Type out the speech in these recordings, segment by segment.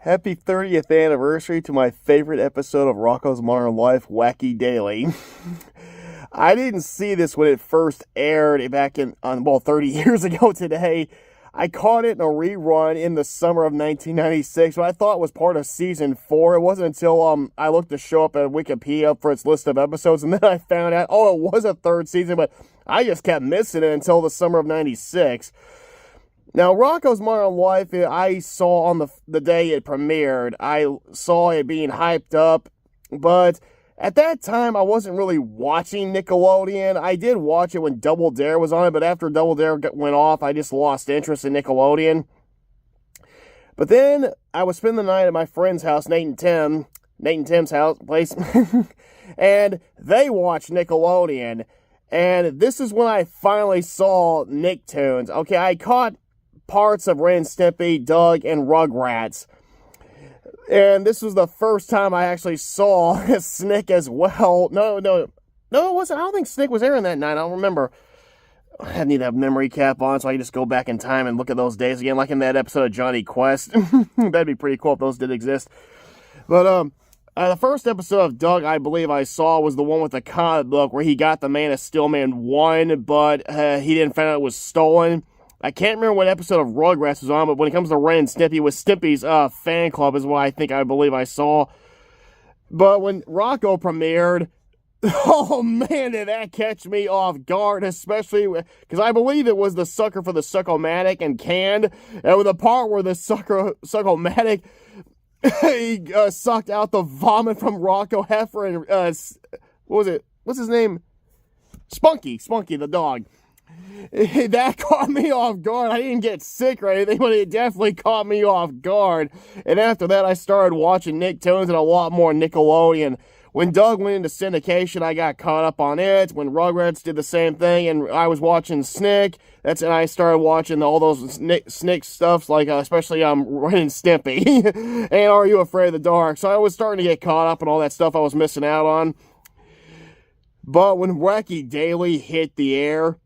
Happy 30th anniversary to my favorite episode of Rocko's Modern Life, Wacky Delly. I didn't see this when it first aired back 30 years ago today. I caught it in a rerun in the summer of 1996, but I thought it was part of season 4. It wasn't until I looked to show up at Wikipedia for its list of episodes, and then I found out, it was a third season, but I just kept missing it until the summer of 96. Now, Rocko's Modern Life, I saw on the day it premiered. I saw it being hyped up, but at that time, I wasn't really watching Nickelodeon. I did watch it when Double Dare was on it, but after Double Dare went off, I just lost interest in Nickelodeon. But then, I was spending the night at my friend's house, Nate and Tim's place, and they watched Nickelodeon. And this is when I finally saw Nicktoons. Okay, I caught parts of Ren and Stimpy, Doug, and Rugrats. And this was the first time I actually saw Snick as well. No, it wasn't. I don't think Snick was airing that night. I don't remember. I need that memory cap on so I can just go back in time and look at those days again, like in that episode of Johnny Quest. That'd be pretty cool if those did exist. But, the first episode of Doug, I believe I saw, was the one with the comic book where he got the Man of Steel Man 1, but he didn't find out it was stolen. I can't remember what episode of Rugrats was on, but when it comes to Ren and Stimpy, with Stimpy's fan club is what I believe I saw. But when Rocko premiered, oh man, did that catch me off guard, especially because I believe it was the sucker for the Suckomatic and Canned, and with the part where the Suckomatic he sucked out the vomit from Rocko Heifer and what was it? What's his name? Spunky the dog. That caught me off guard. I didn't get sick or anything, but it definitely caught me off guard. And after that, I started watching Nicktoons and a lot more Nickelodeon. When Doug went into syndication, I got caught up on it. When Rugrats did the same thing, and I was watching Snick, and I started watching all those Snick stuffs, like especially Ren and Stimpy, and Are You Afraid of the Dark? So I was starting to get caught up on all that stuff I was missing out on. But when Wacky Delly hit the air,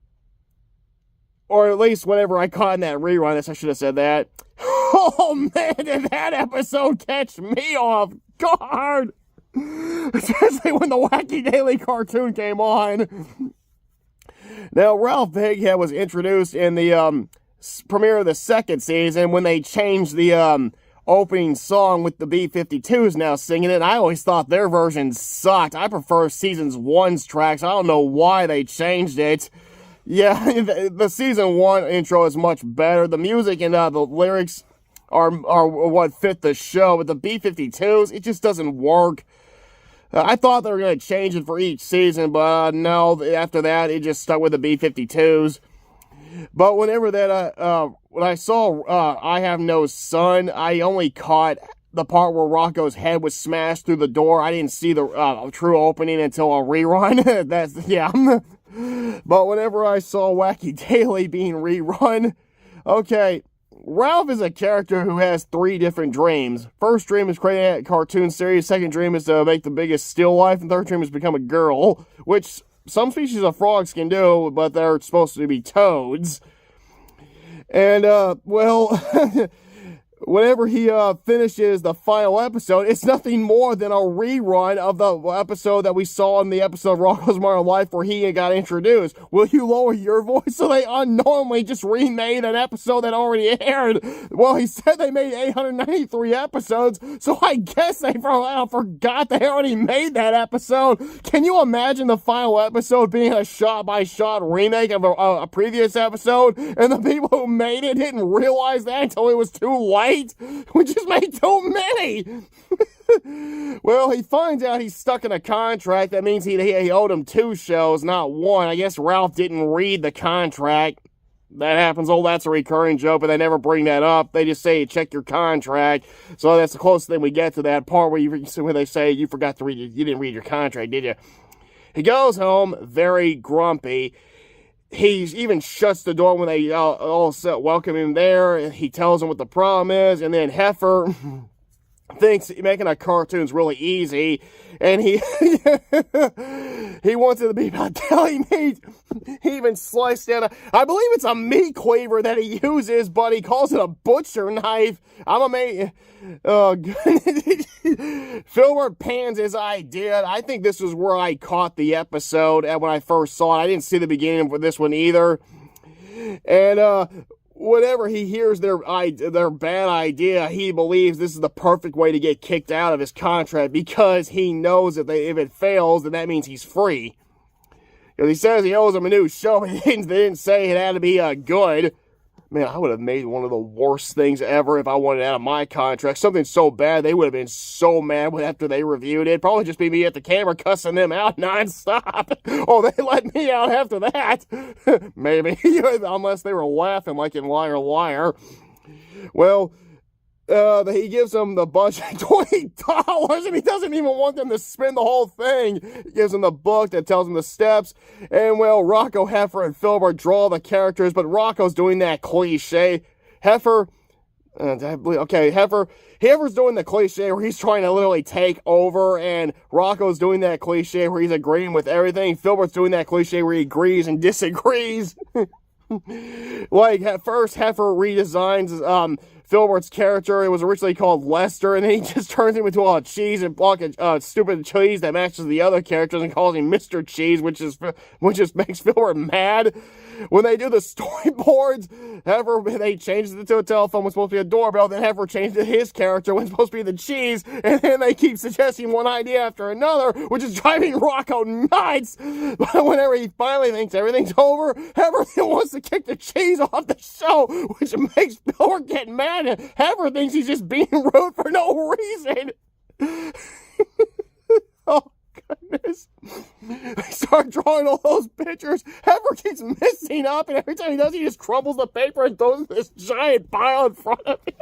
or at least whenever I caught in that rerun, I should have said that. Oh man, did that episode catch me off guard! Especially when the Wacky Delly cartoon came on. Now, Ralph Bighead was introduced in the premiere of the second season when they changed the opening song with the B-52s now singing it. And I always thought their version sucked. I prefer season 1's tracks. I don't know why they changed it. Yeah, the season 1 intro is much better. The music and the lyrics are what fit the show. But the B-52s, it just doesn't work. I thought they were going to change it for each season, but no, after that, it just stuck with the B-52s. But whenever that, when I saw I Have No Son, I only caught the part where Rocko's head was smashed through the door. I didn't see the true opening until a rerun. Yeah. But whenever I saw Wacky Delly being rerun, okay, Ralph is a character who has 3 different dreams. First dream is creating a cartoon series. Second dream is to make the biggest still life. And third dream is to become a girl, which some species of frogs can do, but they're supposed to be toads. And, whenever he finishes the final episode, it's nothing more than a rerun of the episode that we saw in the episode of Rocko's Modern Life where he got introduced. Will you lower your voice? So they unknowingly just remade an episode that already aired. Well, he said they made 893 episodes, so I guess they forgot they already made that episode. Can you imagine the final episode being a shot-by-shot remake of a previous episode, and the people who made it didn't realize that until it was too late? We just made too many. Well, he finds out he's stuck in a contract. That means he owed him 2 shows, not 1. I guess Ralph didn't read the contract. That happens. Oh, that's a recurring joke, but they never bring that up. They just say, check your contract. So that's the closest thing we get to that part where they say, you forgot to read it. You didn't read your contract, did you? He goes home very grumpy. He even shuts the door when they all welcome him there. He tells them what the problem is, and then Heifer thinks making a cartoon's really easy, and he he wants it to be about deli meat. He even sliced down I believe it's a meat cleaver that he uses, but he calls it a butcher knife. I'm amazed. Oh, goodness. Filbert pans his idea. I think this was where I caught the episode, and when I first saw it, I didn't see the beginning for this one either. And whenever he hears their bad idea, he believes this is the perfect way to get kicked out of his contract, because he knows that if it fails, then that means he's free. Because he says he owes them a new show, but they didn't say it had to be good. Man, I would have made one of the worst things ever if I wanted out of my contract. Something so bad, they would have been so mad after they reviewed it. Probably just be me at the camera cussing them out nonstop. Oh, they let me out after that. Maybe, unless they were laughing like in Liar Liar. Well, he gives them the budget $20, and he doesn't even want them to spend the whole thing. He gives them the book that tells them the steps, and well, Rocko, Heifer, and Filbert draw the characters, but Rocko's doing that cliche. Heifer's doing the cliche where he's trying to literally take over, and Rocko's doing that cliche where he's agreeing with everything. Filbert's doing that cliche where he agrees and disagrees. Like, at first, Heifer redesigns Filbert's character. It was originally called Lester, and then he just turns him into a cheese and block of stupid cheese that matches the other characters and calls him Mr. Cheese, which just makes Filbert mad. When they do the storyboards, Heifer, they changed it to a telephone, was supposed to be a doorbell, then Heifer changed it to his character when it's supposed to be the cheese, and then they keep suggesting one idea after another, which is driving Rocko nuts. But whenever he finally thinks everything's over, Heifer wants to kick the cheese off the show, which makes Filbert get mad, and Heifer thinks he's just being rude for no reason. Oh, goodness. They start drawing all those pictures. Heifer keeps messing up, and every time he does, he just crumbles the paper and throws this giant pile in front of him.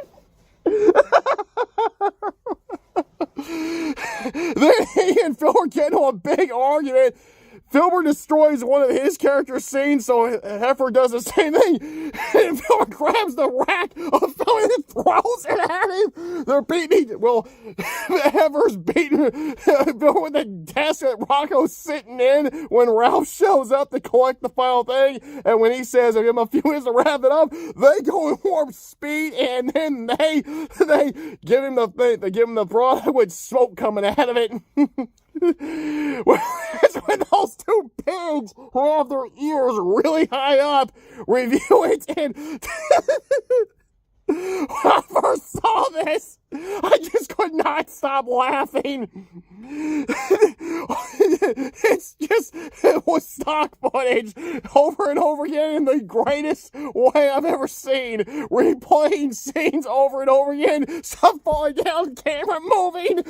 Then he and Filbert get into a big argument. Filbert destroys one of his character's scenes, so Heifer does the same thing. And Filbert grabs the rack of film and throws it at him. They're beating. Well, Heifer's beating Filbert with the desk that Rocko's sitting in when Ralph shows up to collect the final thing. And when he says, "I'll give him a few minutes to wrap it up," they go in warp speed, and then they give him the thing. They give him the product with smoke coming out of it. Well, that's when those two pigs who have their ears really high up review it, and when I first saw this, I just could not stop laughing. It was stock footage over and over again in the greatest way I've ever seen. Replaying scenes over and over again, stuff falling down, camera moving. One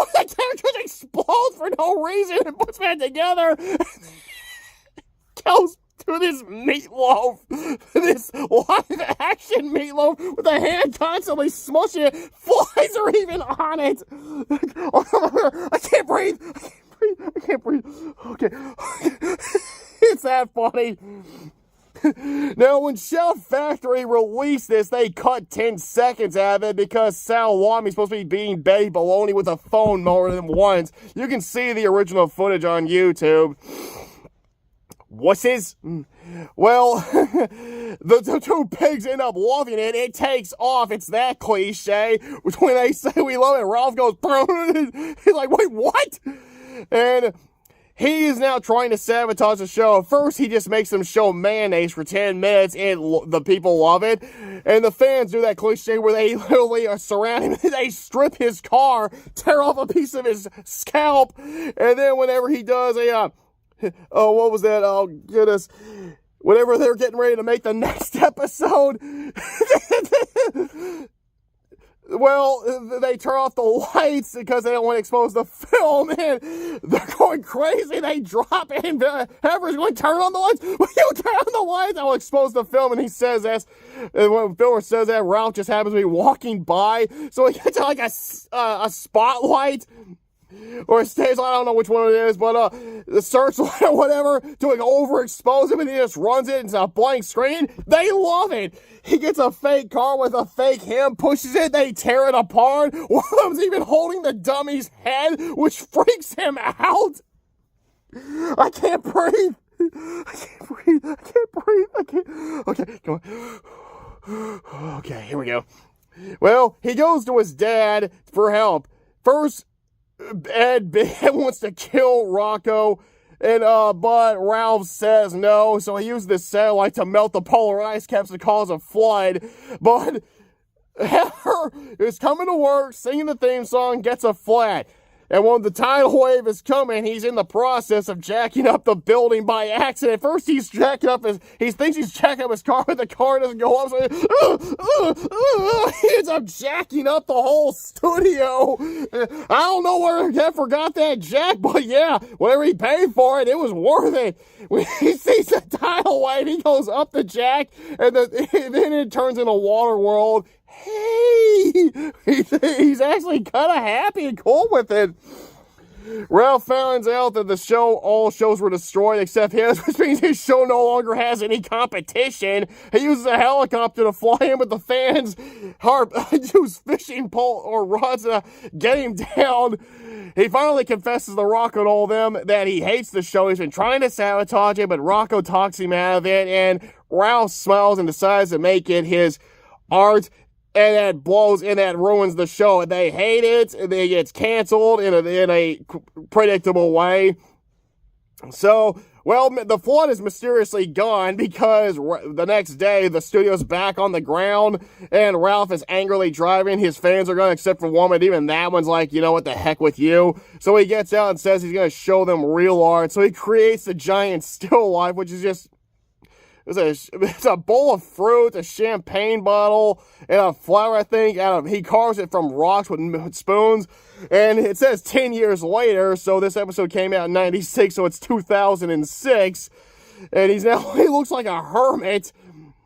of the characters explodes for no reason and puts back together. Goes to this meatloaf, this live-action meatloaf with a hand constantly smushing it. Flies are even on it. I can't breathe. Okay. It's that funny. Now, when Shout Factory released this, they cut 10 seconds out of it because Salwami's supposed to be beating Betty Baloney with a phone more than once. You can see the original footage on YouTube. Wusses? Well, the two pigs end up loving it. It takes off. It's that cliche. When they say we love it, Ralph goes, he's like, wait, what? And he is now trying to sabotage the show. First, he just makes them show mayonnaise for 10 minutes, and the people love it. And the fans do that cliche where they literally are surrounding him. They strip his car, tear off a piece of his scalp, and then whenever he does what was that? Oh, goodness. Whenever they're getting ready to make the next episode, well, they turn off the lights because they don't want to expose the film, and they're going crazy. They drop it, and Heifer's going, turn on the lights. When you turn on the lights, I will expose the film. And he says that. And when Filbert says that, Ralph just happens to be walking by, so he gets like a spotlight. or stays, I don't know which one it is, but the searchlight or whatever, to like overexpose him, and he just runs it into a blank screen. They love it. He gets a fake car with a fake him, pushes it, they tear it apart. One of them's even holding the dummy's head, which freaks him out. I can't breathe. I can't breathe. I can't breathe. I can't. Okay, come on. Okay, here we go. Well, he goes to his dad for help. First, Ed wants to kill Rocko, and but Ralph says no, so he uses this satellite to melt the polar ice caps to cause a flood. But Heather is coming to work, singing the theme song, gets a flat. And when the tidal wave is coming, he's in the process of jacking up the building by accident. First, he thinks he's jacking up his car, but the car doesn't go up. So he ends up jacking up the whole studio. I don't know where he forgot that jack, but yeah, whatever he paid for it, it was worth it. When he sees the tidal wave, he goes up the jack, and then it turns into Water World. Hey, he's actually kind of happy and cool with it. Ralph finds out that all shows were destroyed except his, which means his show no longer has any competition. He uses a helicopter to fly in, but the fans use fishing pole or rods to get him down. He finally confesses to Rocko and all them that he hates the show. He's been trying to sabotage it, but Rocko talks him out of it, and Ralph smiles and decides to make it his art. And that ruins the show. And they hate it. And it gets canceled in a predictable way. So, well, the flood is mysteriously gone because the next day the studio's back on the ground and Ralph is angrily driving. His fans are gone except for one, but even that one's like, you know what, the heck with you. So he gets out and says he's going to show them real art. So he creates a giant still life, which is just... It's a bowl of fruit, a champagne bottle, and a flower, I think. He carves it from rocks with spoons. And it says 10 years later, so this episode came out in 96, so it's 2006. And he looks like a hermit.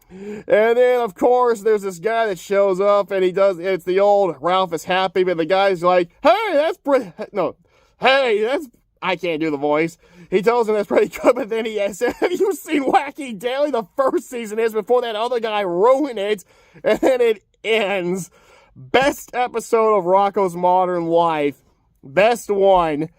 And then, of course, there's this guy that shows up, and it's the old Ralph is happy, but the guy's like, hey, I can't do the voice. He tells him that's pretty good, but then he said, have you seen Wacky Delly? The first season is before that other guy ruined it, and then it ends. Best episode of Rocko's Modern Life. Best one.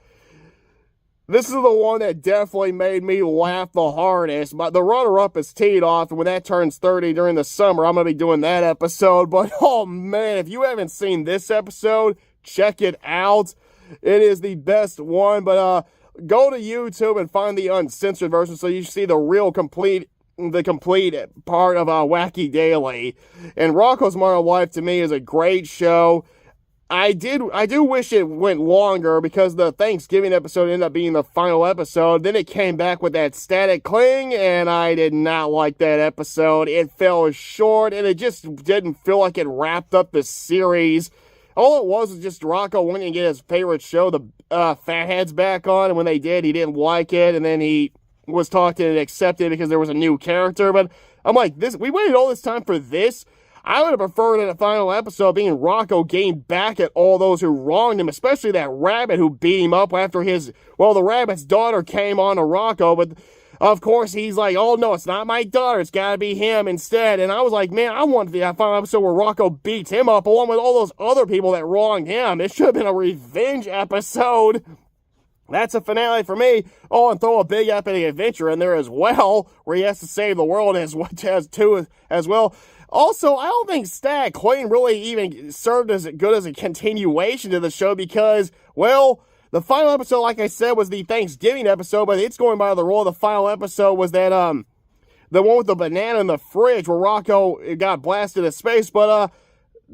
This is the one that definitely made me laugh the hardest. But the runner-up is teed off, and when that turns 30 during the summer, I'm going to be doing that episode. But, oh man, if you haven't seen this episode, check it out. It is the best one, but go to YouTube and find the uncensored version so you see the complete part of Wacky Delly. And Rocko's Modern Life to me is a great show. I do wish it went longer because the Thanksgiving episode ended up being the final episode. Then it came back with that static cling, and I did not like that episode. It fell short, and it just didn't feel like it wrapped up the series. All it was just Rocko wanting to get his favorite show, the Fatheads, back on, and when they did, he didn't like it, and then he was talked and accepted because there was a new character. But I'm like, we waited all this time for this? I would have preferred in the final episode being Rocko getting back at all those who wronged him, especially that rabbit who beat him up after the rabbit's daughter came on to Rocko, but of course, he's like, oh, no, it's not my daughter. It's got to be him instead. And I was like, man, I wanted the final episode where Rocko beats him up along with all those other people that wronged him. It should have been a revenge episode. That's a finale for me. Oh, and throw a big epic adventure in there as well, where he has to save the world as well. Also, I don't think Stat Clayton really even served as good as a continuation to the show because, well... The final episode, like I said, was the Thanksgiving episode, but it's going by the rule. The final episode was that, the one with the banana in the fridge where Rocko got blasted in space, but,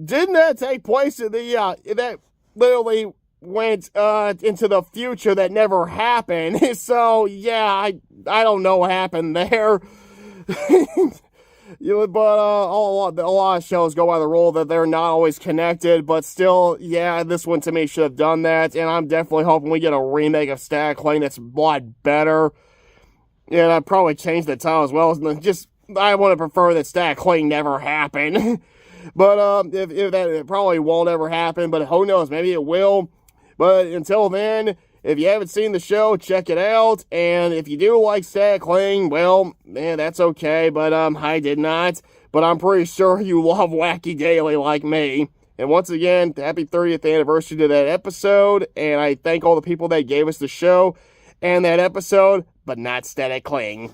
didn't that take place in that literally went, into the future that never happened. So, yeah, I don't know what happened there. But a lot of shows go by the rule that they're not always connected, but still, yeah, this one to me should have done that, and I'm definitely hoping we get a remake of Static Cling that's a lot better, and I'd probably change the title as well. I would have preferred that Static Cling never happened, but if that, it probably won't ever happen, but who knows, maybe it will. But until then, if you haven't seen the show, check it out. And if you do like Static Cling, well, man, that's okay. But I did not. But I'm pretty sure you love Wacky Delly like me. And once again, happy 30th anniversary to that episode. And I thank all the people that gave us the show and that episode, but not Static Cling.